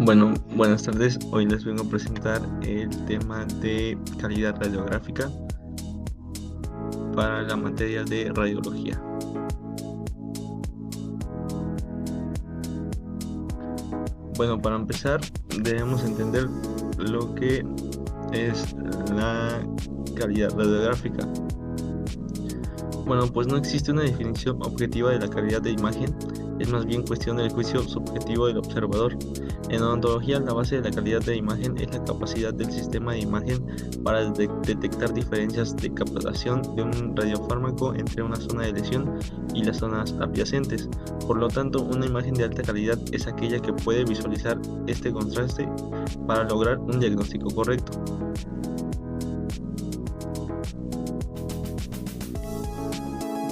Bueno, buenas tardes. Hoy les vengo a presentar el tema de calidad radiográfica para la materia de radiología. Bueno, para empezar debemos entender lo que es la calidad radiográfica. Bueno, pues no existe una definición objetiva de la calidad de imagen, es más bien cuestión del juicio subjetivo del observador. En odontología, la base de la calidad de imagen es la capacidad del sistema de imagen para detectar diferencias de captación de un radiofármaco entre una zona de lesión y las zonas adyacentes. Por lo tanto, una imagen de alta calidad es aquella que puede visualizar este contraste para lograr un diagnóstico correcto.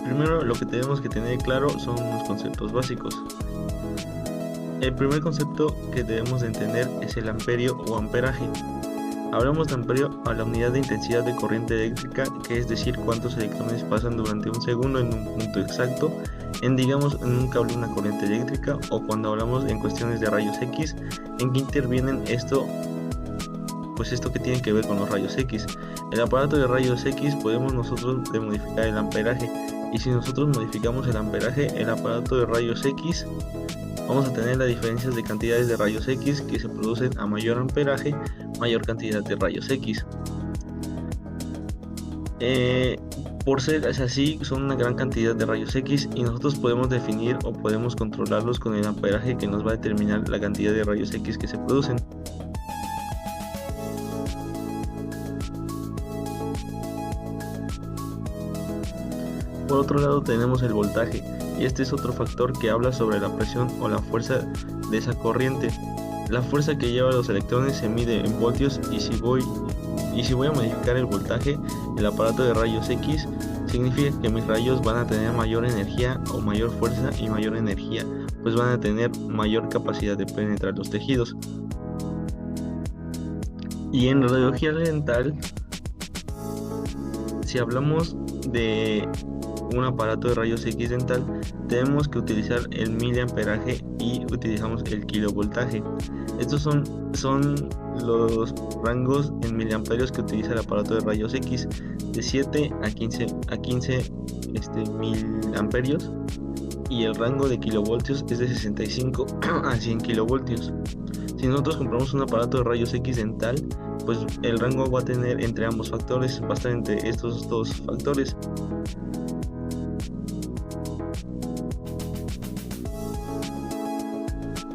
Primero, lo que tenemos que tener claro son unos conceptos básicos. El primer concepto que debemos de entender es el amperio o amperaje. Hablamos de amperio a la unidad de intensidad de corriente eléctrica, que es decir, cuántos electrones pasan durante un segundo en un punto exacto, en un cable una corriente eléctrica, o cuando hablamos en cuestiones de rayos X, en que intervienen esto que tiene que ver con los rayos X. El aparato de rayos X podemos nosotros modificar el amperaje, y si nosotros modificamos el amperaje, el aparato de rayos X, vamos a tener las diferencias de cantidades de rayos X que se producen a mayor amperaje, mayor cantidad de rayos X. Por ser así, son una gran cantidad de rayos X y nosotros podemos definir o podemos controlarlos con el amperaje, que nos va a determinar la cantidad de rayos X que se producen. Por otro lado tenemos el voltaje, y este es otro factor que habla sobre la presión o la fuerza de esa corriente. La fuerza que lleva los electrones se mide en voltios, y si voy a modificar el voltaje, el aparato de rayos X, significa que mis rayos van a tener mayor energía o mayor fuerza, y mayor energía pues van a tener mayor capacidad de penetrar los tejidos. Y en radiología dental, si hablamos de un aparato de rayos X dental, tenemos que utilizar el miliamperaje y utilizamos el kilovoltaje. Estos son los rangos en miliamperios que utiliza el aparato de rayos X, de 7 a 15 miliamperios, y el rango de kilovoltios es de 65 a 100 kilovoltios. Si nosotros compramos un aparato de rayos X dental, pues el rango va a tener entre ambos factores, bastante estos dos factores.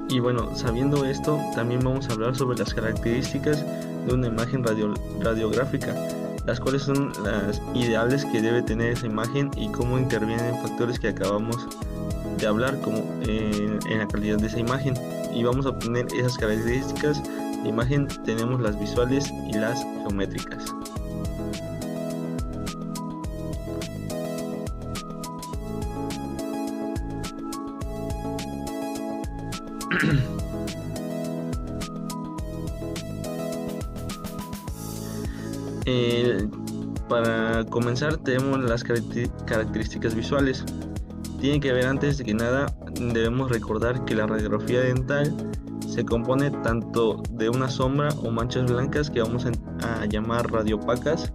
Y bueno, sabiendo esto, también vamos a hablar sobre las características de una imagen radiográfica, las cuales son las ideales que debe tener esa imagen y cómo intervienen factores que acabamos de hablar como en la calidad de esa imagen. Y vamos a obtener esas características de imagen. Tenemos las visuales y las geométricas. Para comenzar, tenemos las características visuales. Tiene que ver, antes de que nada, debemos recordar que la radiografía dental se compone tanto de una sombra o manchas blancas que vamos a llamar radiopacas,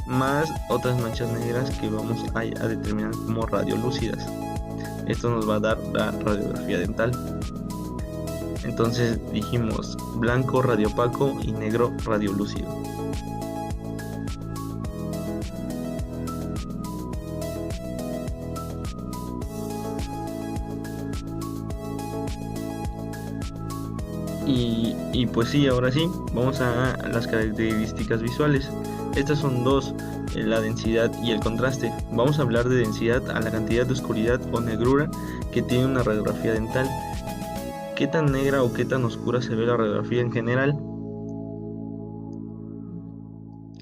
más otras manchas negras que vamos a determinar como radiolúcidas. Esto nos va a dar la radiografía dental. Entonces dijimos blanco radiopaco y negro radiolúcido. Y pues sí, ahora sí, vamos a las características visuales. Estas son dos, la densidad y el contraste. Vamos a hablar de densidad a la cantidad de oscuridad o negrura que tiene una radiografía dental. ¿Qué tan negra o qué tan oscura se ve la radiografía en general?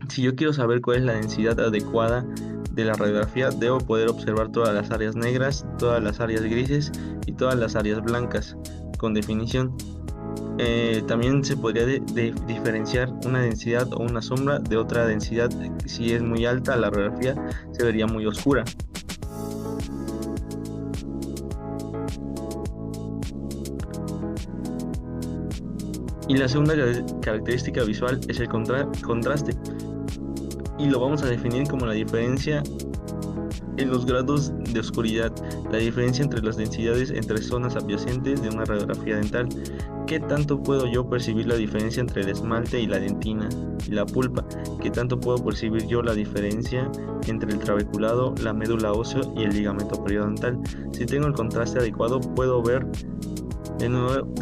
Si yo quiero saber cuál es la densidad adecuada de la radiografía, debo poder observar todas las áreas negras, todas las áreas grises y todas las áreas blancas con definición. También se podría diferenciar una densidad o una sombra de otra densidad. Si es muy alta, la radiografía se vería muy oscura. Y la segunda característica visual es el contraste, y lo vamos a definir como la diferencia en los grados de oscuridad, la diferencia entre las densidades entre zonas adyacentes de una radiografía dental. ¿Qué tanto puedo yo percibir la diferencia entre el esmalte y la dentina y la pulpa? ¿Qué tanto puedo percibir yo la diferencia entre el trabeculado, la médula ósea y el ligamento periodontal? Si tengo el contraste adecuado, puedo ver de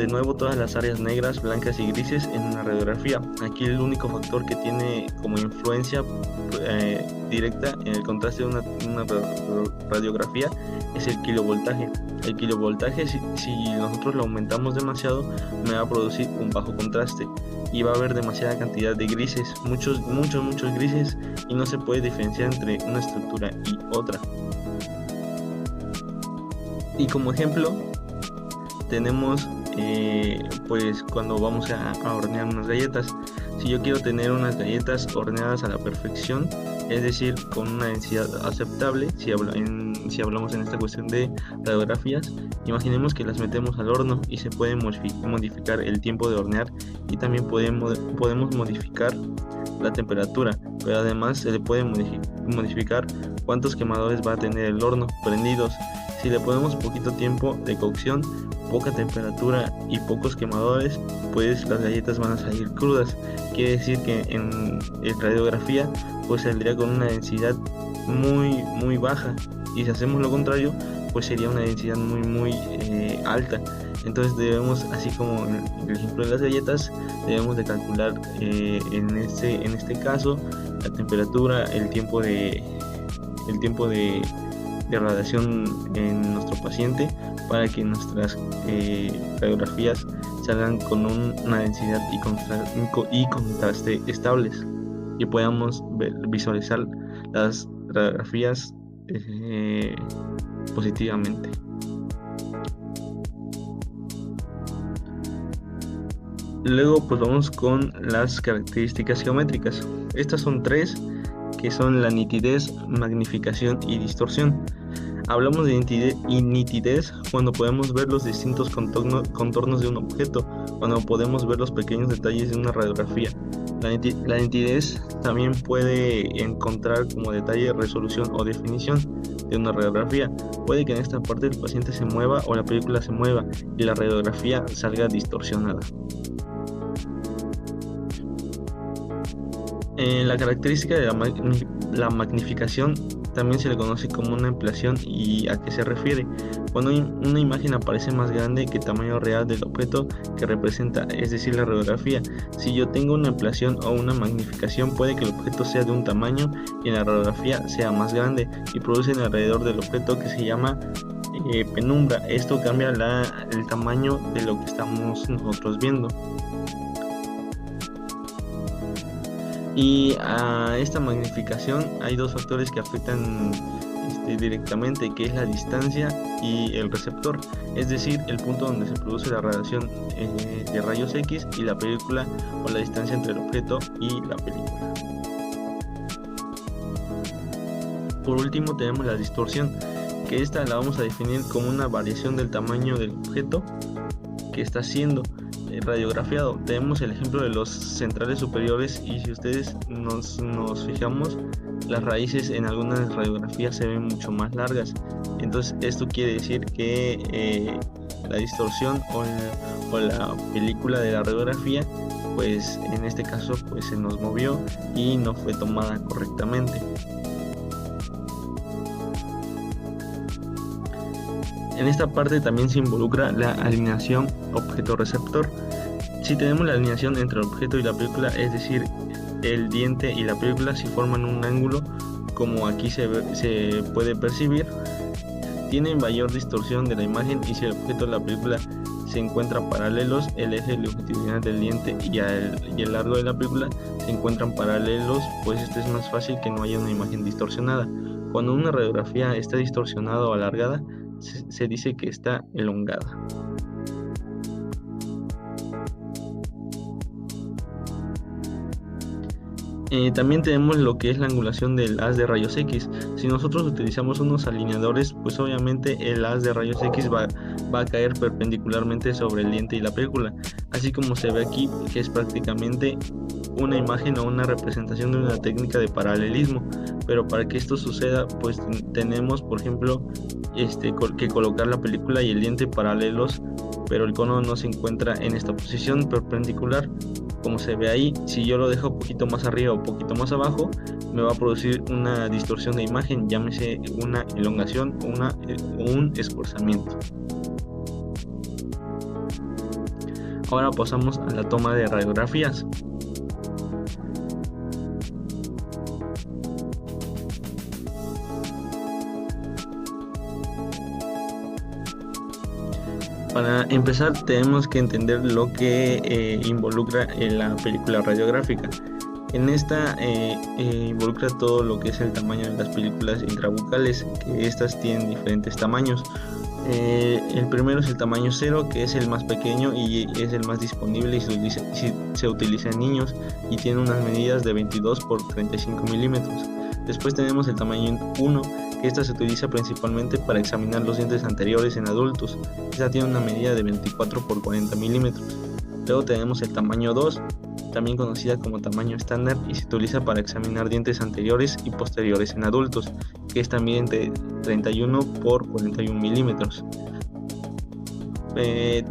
nuevo todas las áreas negras, blancas y grises en una radiografía. Aquí el único factor que tiene como influencia directa en el contraste de una radiografía es el kilovoltaje. El kilovoltaje, si nosotros lo aumentamos demasiado, me va a producir un bajo contraste y va a haber demasiada cantidad de grises, muchos grises, y no se puede diferenciar entre una estructura y otra. Y como ejemplo tenemos pues cuando vamos a hornear unas galletas. Si yo quiero tener unas galletas horneadas a la perfección, es decir, con una densidad aceptable, si hablamos en esta cuestión de radiografías, imaginemos que las metemos al horno y se puede modificar el tiempo de hornear, y también podemos modificar la temperatura, pero además se le puede modificar cuántos quemadores va a tener el horno prendidos. Si le ponemos poquito tiempo de cocción, poca temperatura y pocos quemadores, pues las galletas van a salir crudas. Quiere decir que en radiografía pues saldría con una densidad muy baja, y si hacemos lo contrario, pues sería una densidad muy alta. Entonces debemos, así como en el ejemplo de las galletas, debemos de calcular en este caso la temperatura, el tiempo de radiación en nuestro paciente, para que nuestras radiografías salgan con una densidad y contraste estables, y podamos visualizar las radiografías positivamente. Luego pues vamos con las características geométricas. Estas son tres, que son la nitidez, magnificación y distorsión. Hablamos de nitidez cuando podemos ver los distintos contornos de un objeto, cuando podemos ver los pequeños detalles de una radiografía. La nitidez también puede encontrar como detalle resolución o definición de una radiografía. Puede que en esta parte el paciente se mueva o la película se mueva y la radiografía salga distorsionada. La característica de la magnificación también se le conoce como una ampliación. ¿Y a qué se refiere? Cuando una imagen aparece más grande que el tamaño real del objeto que representa, es decir, la radiografía. Si yo tengo una ampliación o una magnificación, puede que el objeto sea de un tamaño y en la radiografía sea más grande, y producen alrededor del objeto que se llama penumbra. Esto cambia el tamaño de lo que estamos nosotros viendo. Y a esta magnificación hay dos factores que afectan directamente, que es la distancia y el receptor, es decir, el punto donde se produce la radiación de rayos X y la película, o la distancia entre el objeto y la película. Por último tenemos la distorsión, que esta la vamos a definir como una variación del tamaño del objeto que está siendo radiografiado. Tenemos el ejemplo de los centrales superiores, y si ustedes nos fijamos, las raíces en algunas radiografías se ven mucho más largas. Entonces esto quiere decir que la distorsión o la película de la radiografía, pues en este caso pues se nos movió y no fue tomada correctamente. En esta parte también se involucra la alineación objeto-receptor. Si tenemos la alineación entre el objeto y la película, es decir, el diente y la película, si forman un ángulo, como aquí se puede percibir, tienen mayor distorsión de la imagen, y si el objeto y la película se encuentran paralelos, el eje longitudinal del diente y el largo de la película se encuentran paralelos, pues esto es más fácil que no haya una imagen distorsionada. Cuando una radiografía está distorsionada o alargada, se dice que está elongada. También tenemos lo que es la angulación del haz de rayos X. Si nosotros utilizamos unos alineadores, pues obviamente el haz de rayos X va va a caer perpendicularmente sobre el diente y la película, así como se ve aquí, que es prácticamente una imagen o una representación de una técnica de paralelismo. Pero para que esto suceda, pues tenemos, por ejemplo, que colocar la película y el diente paralelos, pero el cono no se encuentra en esta posición perpendicular. Como se ve ahí, si yo lo dejo un poquito más arriba o un poquito más abajo, me va a producir una distorsión de imagen, llámese una elongación o un esforzamiento. Ahora pasamos a la toma de radiografías. Para empezar, tenemos que entender lo que involucra en la película radiográfica. En esta involucra todo lo que es el tamaño de las películas intrabucales, que estas tienen diferentes tamaños. El primero es el tamaño 0, que es el más pequeño y es el más disponible y se utiliza en niños y tiene unas medidas de 22 por 35 milímetros. Después tenemos el tamaño 1, que esta se utiliza principalmente para examinar los dientes anteriores en adultos. Esta tiene una medida de 24 por 40 milímetros. Luego tenemos el tamaño 2, también conocida como tamaño estándar, y se utiliza para examinar dientes anteriores y posteriores en adultos, que es también de 31 por 41 milímetros.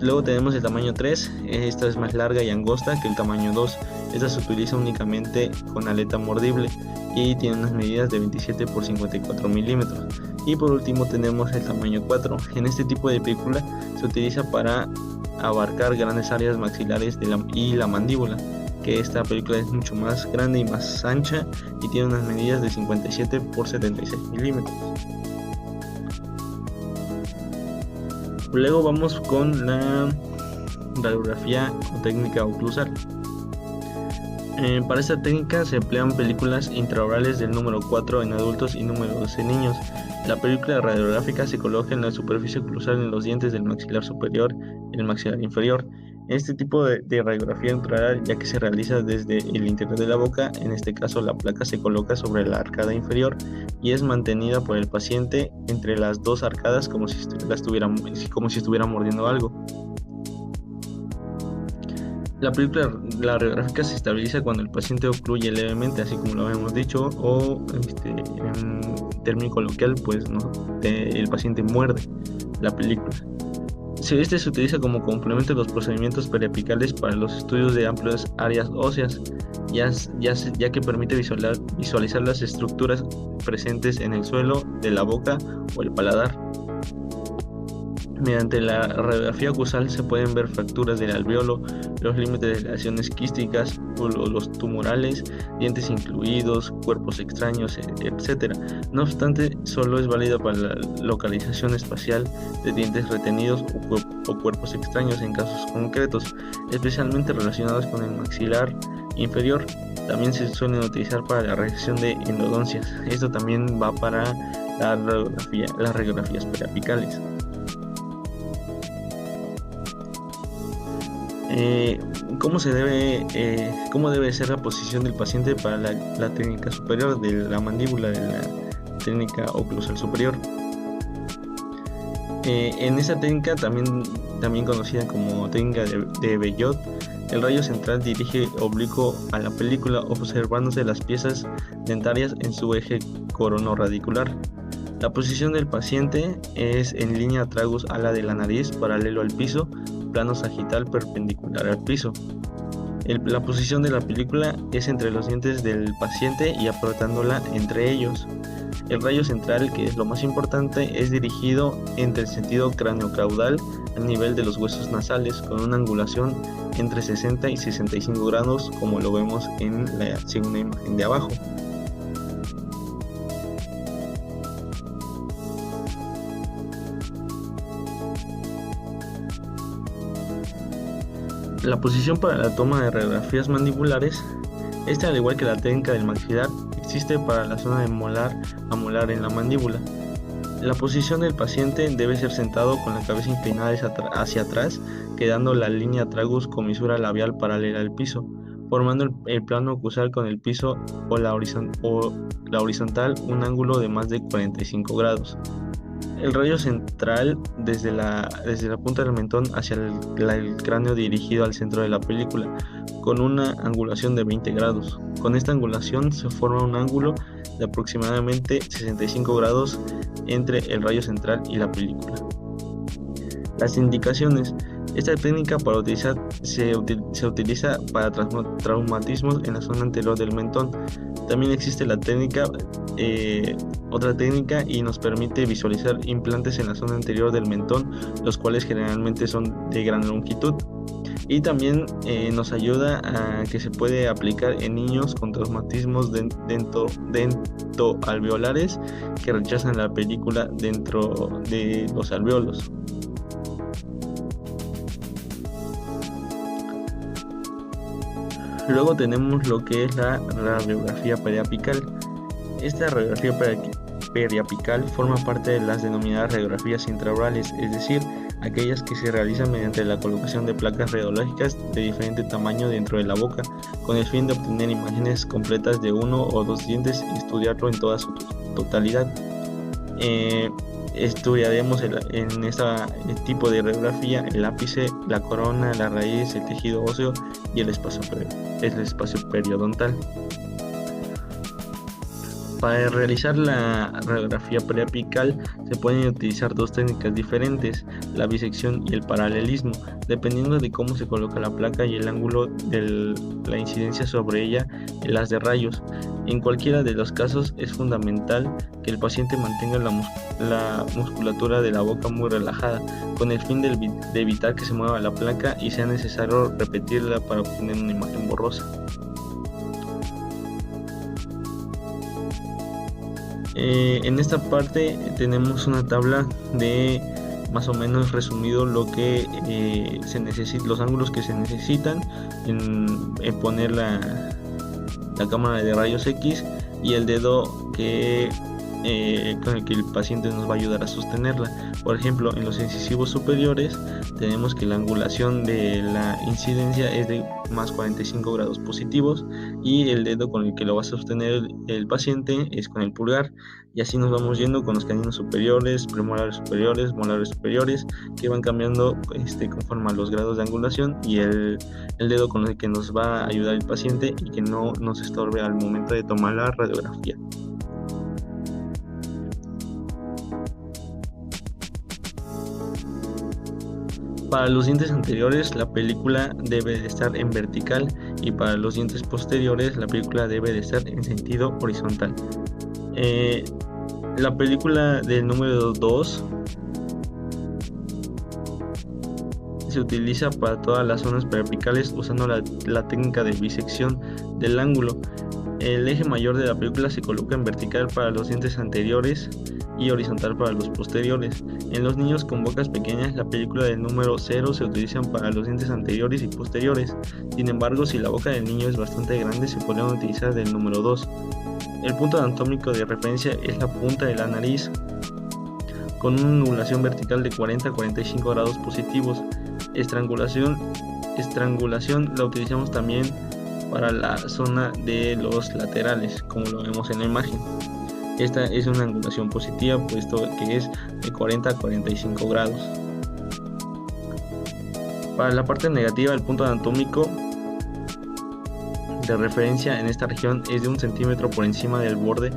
Luego tenemos el tamaño 3, esta es más larga y angosta que el tamaño 2. Esta se utiliza únicamente con aleta mordible y tiene unas medidas de 27 por 54 milímetros. Y por último tenemos el tamaño 4. En este tipo de película se utiliza para abarcar grandes áreas maxilares y la mandíbula, que esta película es mucho más grande y más ancha y tiene unas medidas de 57 por 76 milímetros. Luego vamos con la radiografía o técnica oclusal. Para esta técnica se emplean películas intraorales del número 4 en adultos y número 2 en niños. La película radiográfica se coloca en la superficie oclusal en los dientes del maxilar superior y el maxilar inferior. Este tipo de radiografía intraoral, ya que se realiza desde el interior de la boca, en este caso la placa se coloca sobre la arcada inferior y es mantenida por el paciente entre las dos arcadas como si estuviera mordiendo algo. La película radiográfica se estabiliza cuando el paciente ocluye levemente, así como lo habíamos dicho, o en término coloquial, pues el paciente muerde la película. Este se utiliza como complemento de los procedimientos periapicales para los estudios de amplias áreas óseas, ya que permite visualizar las estructuras presentes en el suelo de la boca o el paladar. Mediante la radiografía oclusal se pueden ver fracturas del alveolo, los límites de lesiones quísticas o los tumorales, dientes incluidos, cuerpos extraños, etc. No obstante, solo es válida para la localización espacial de dientes retenidos o cuerpos extraños en casos concretos, especialmente relacionados con el maxilar inferior. También se suelen utilizar para la reacción de endodoncias. Esto también va para las radiografías periapicales. ¿Cómo debe ser la posición del paciente para la técnica superior de la mandíbula de la técnica oclusal superior? En esta técnica, también conocida como técnica de Bellot, el rayo central dirige oblicuo a la película, observándose las piezas dentarias en su eje coronoradicular. La posición del paciente es en línea tragus a la de la nariz, paralelo al piso, plano sagital perpendicular al piso. La posición de la película es entre los dientes del paciente y apretándola entre ellos. El rayo central, que es lo más importante, es dirigido entre el sentido craneocaudal al nivel de los huesos nasales, con una angulación entre 60 y 65 grados, como lo vemos en la segunda imagen de abajo. La posición para la toma de radiografías mandibulares, al igual que la técnica del maxilar, existe para la zona de molar a molar en la mandíbula. La posición del paciente debe ser sentado con la cabeza inclinada hacia atrás, quedando la línea tragus comisura labial paralela al piso, formando el plano oclusal con el piso o la horizontal un ángulo de más de 45 grados. El rayo central desde la punta del mentón hacia el cráneo dirigido al centro de la película, con una angulación de 20 grados. Con esta angulación se forma un ángulo de aproximadamente 65 grados entre el rayo central y la película. Las indicaciones. Esta técnica se utiliza para traumatismos en la zona anterior del mentón. También existe otra técnica y nos permite visualizar implantes en la zona anterior del mentón, los cuales generalmente son de gran longitud. Y también nos ayuda a que se puede aplicar en niños con traumatismos dentoalveolares que rechazan la película dentro de los alveolos. Luego tenemos lo que es la radiografía periapical. Esta radiografía periapical forma parte de las denominadas radiografías intraorales, es decir, aquellas que se realizan mediante la colocación de placas radiológicas de diferente tamaño dentro de la boca, con el fin de obtener imágenes completas de uno o dos dientes y estudiarlo en toda su totalidad. Estudiaremos en este tipo de radiografía el ápice, la corona, la raíz, el tejido óseo y el espacio periodontal. Para realizar la radiografía periapical se pueden utilizar dos técnicas diferentes, la bisección y el paralelismo, dependiendo de cómo se coloca la placa y el ángulo de la incidencia sobre ella el haz de rayos. En cualquiera de los casos es fundamental que el paciente mantenga la musculatura de la boca muy relajada, con el fin de evitar que se mueva la placa y sea necesario repetirla para obtener una imagen borrosa. En esta parte tenemos una tabla de más o menos resumido lo que se necesita, los ángulos que se necesitan en poner la cámara de rayos X y el dedo con el que el paciente nos va a ayudar a sostenerla. Por ejemplo, en los incisivos superiores tenemos que la angulación de la incidencia es de más 45 grados positivos y el dedo con el que lo va a sostener el paciente es con el pulgar, y así nos vamos yendo con los caninos superiores, premolares superiores, molares superiores, que van cambiando conforme a los grados de angulación, y el dedo con el que nos va a ayudar el paciente y que no nos estorbe al momento de tomar la radiografía. Para los dientes anteriores la película debe de estar en vertical y para los dientes posteriores la película debe de estar en sentido horizontal. La película del número 2 se utiliza para todas las zonas periapicales usando la técnica de bisección del ángulo. El eje mayor de la película se coloca en vertical para los dientes anteriores y horizontal para los posteriores. En los niños con bocas pequeñas, la película del número 0 se utiliza para los dientes anteriores y posteriores. Sin embargo, si la boca del niño es bastante grande, se podrían utilizar del número 2. El punto anatómico de referencia es la punta de la nariz, con una angulación vertical de 40 a 45 grados positivos. Estrangulación la utilizamos también para la zona de los laterales, como lo vemos en la imagen. Esta es una angulación positiva, puesto que es de 40 a 45 grados. Para la parte negativa, el punto anatómico de referencia en esta región es de 1 centímetro por encima del borde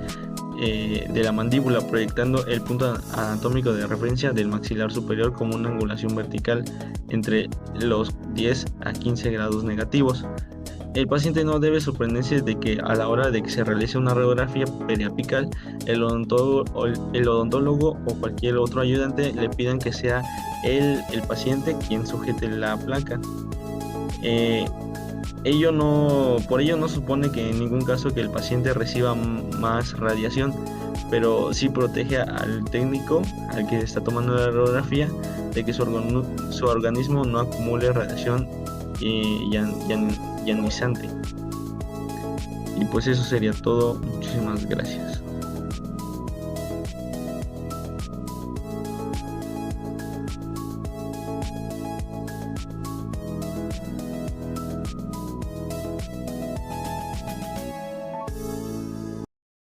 de la mandíbula, proyectando el punto anatómico de referencia del maxilar superior como una angulación vertical entre los 10 a 15 grados negativos. El paciente no debe sorprenderse de que a la hora de que se realice una radiografía periapical, el odontólogo o cualquier otro ayudante le pidan que sea el paciente quien sujete la placa. Por ello no supone que en ningún caso que el paciente reciba más radiación, pero sí protege al técnico, al que está tomando la radiografía, de que su organismo no acumule radiación ionizante. Y pues eso sería todo. Muchísimas gracias.